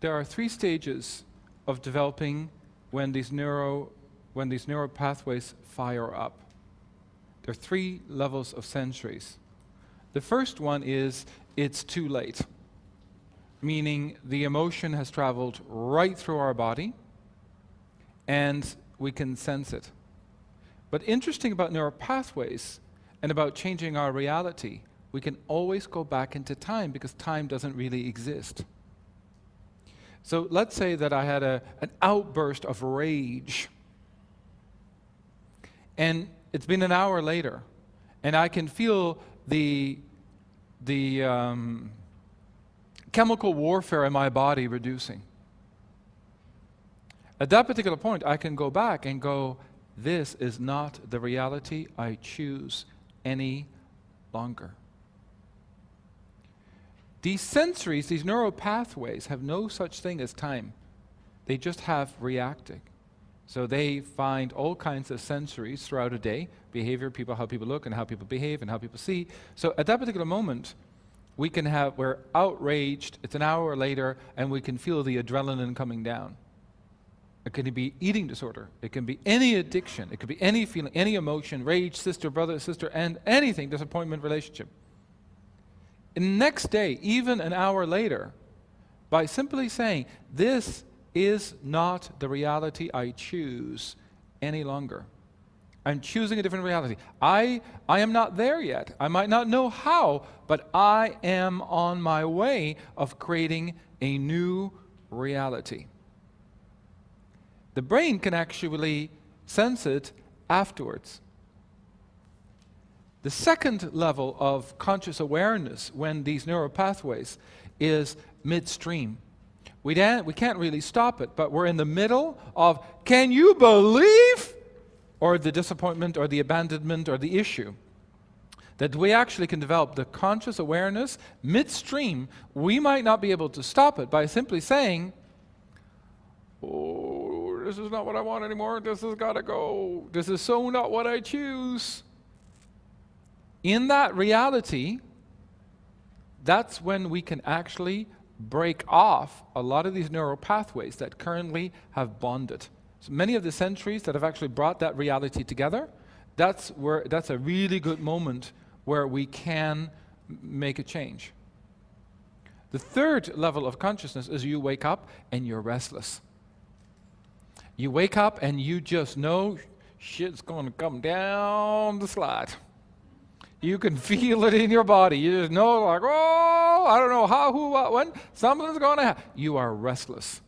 there are 3 stages of developing when these neuropathways fire up. There are 3 levels of sensories. The first one is it's too late, meaning the emotion has traveled right through our body and we can sense it. But interesting about neuropathways and about changing our reality, we can always go back into time because time doesn't really exist. So let's say that I had an outburst of rage, and it's been an hour later, and I can feel the chemical warfare in my body reducing. At that particular point, I can go back and go, this is not the reality I choose any longer. These sensories, these neuropathways, have no such thing as time. They just have reacting. So they find all kinds of sensories throughout a day, behavior, people, how people look, and how people behave, and how people see. So at that particular moment, we're outraged, it's an hour later, and we can feel the adrenaline coming down. It can be eating disorder. It can be any addiction. It could be any feeling, any emotion, rage, sister, brother, sister, and anything, disappointment, relationship. And the next day, even an hour later, by simply saying, this is not the reality I choose any longer. I'm choosing a different reality. I am not there yet. I might not know how, but I am on my way of creating a new reality. The brain can actually sense it afterwards. The second level of conscious awareness when these neuropathways is midstream. We can't really stop it, but we're in the middle of, can you believe? Or the disappointment or the abandonment or the issue. That we actually can develop the conscious awareness midstream. We might not be able to stop it by simply saying, oh, this is not what I want anymore. This has got to go. This is so not what I choose. In that reality, that's when we can actually break off a lot of these neuropathways that currently have bonded. So many of the sensories that have actually brought that reality together, that's a really good moment where we can make a change. The third level of consciousness is you wake up and you're restless. You wake up and you just know shit's going to come down the slide. You can feel it in your body. You just know, like, oh, I don't know how, who, what, when, something's going to happen. You are restless.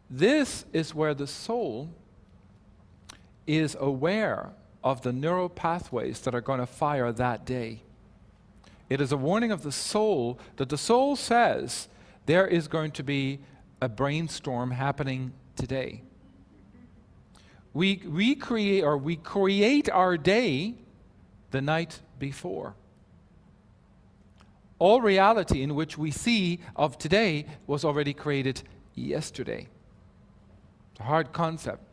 This is where the soul is aware of the neuropathways that are going to fire that day. It is a warning of the soul that the soul says there is going to be a brainstorm happening today. We create our day the night before. All reality in which we see of today was already created yesterday. It's a hard concept.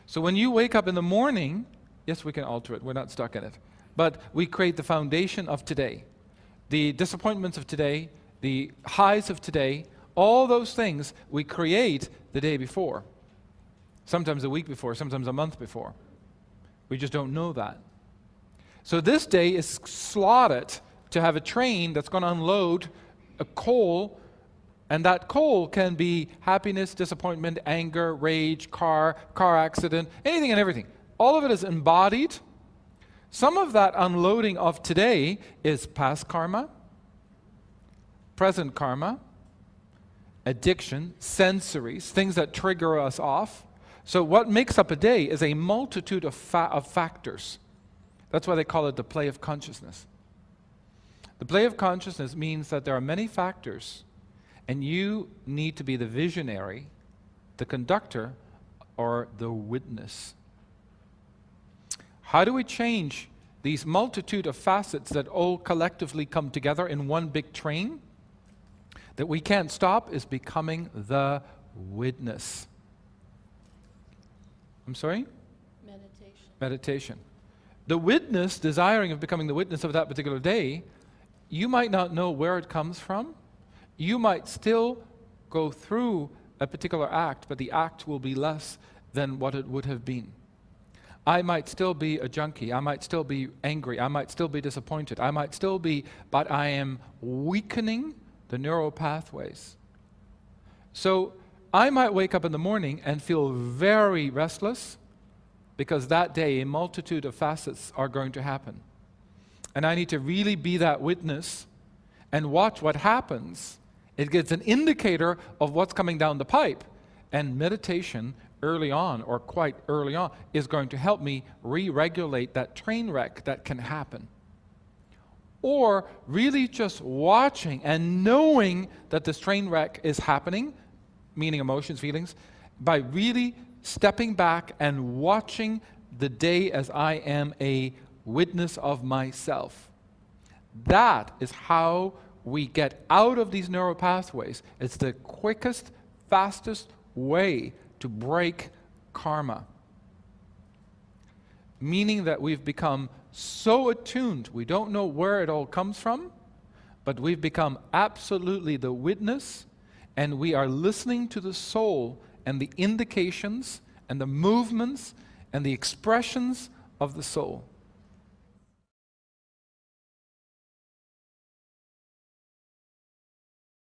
So when you wake up in the morning, yes, we can alter it. We're not stuck in it. But we create the foundation of today. The disappointments of today, the highs of today, all those things we create the day before. Sometimes a week before, sometimes a month before. We just don't know that. So this day is slotted to have a train that's going to unload a coal, and that coal can be happiness, disappointment, anger, rage, car accident, anything and everything. All of it is embodied. Some of that unloading of today is past karma, present karma, addiction, sensories, things that trigger us off. So what makes up a day is a multitude of factors. That's why they call it the play of consciousness. The play of consciousness means that there are many factors, and you need to be the visionary, the conductor, or the witness. How do we change these multitude of facets that all collectively come together in one big train that we can't stop? Is becoming the witness. I'm sorry? Meditation. The witness, desiring of becoming the witness of that particular day, you might not know where it comes from. You might still go through a particular act, but the act will be less than what it would have been. I might still be a junkie. I might still be angry. I might still be disappointed. I might still be, but I am weakening the neural pathways. So I might wake up in the morning and feel very restless because that day a multitude of facets are going to happen. And I need to really be that witness and watch what happens. It gives an indicator of what's coming down the pipe. And meditation early on, or quite early on, is going to help me re-regulate that train wreck that can happen. Or really just watching and knowing that this train wreck is happening, meaning emotions, feelings, by really stepping back and watching the day as I am a witness of myself. That is how we get out of these neural pathways. It's the quickest, fastest way to break karma. Meaning that we've become so attuned, we don't know where it all comes from, but we've become absolutely the witness, and we are listening to the soul and the indications and the movements and the expressions of the soul.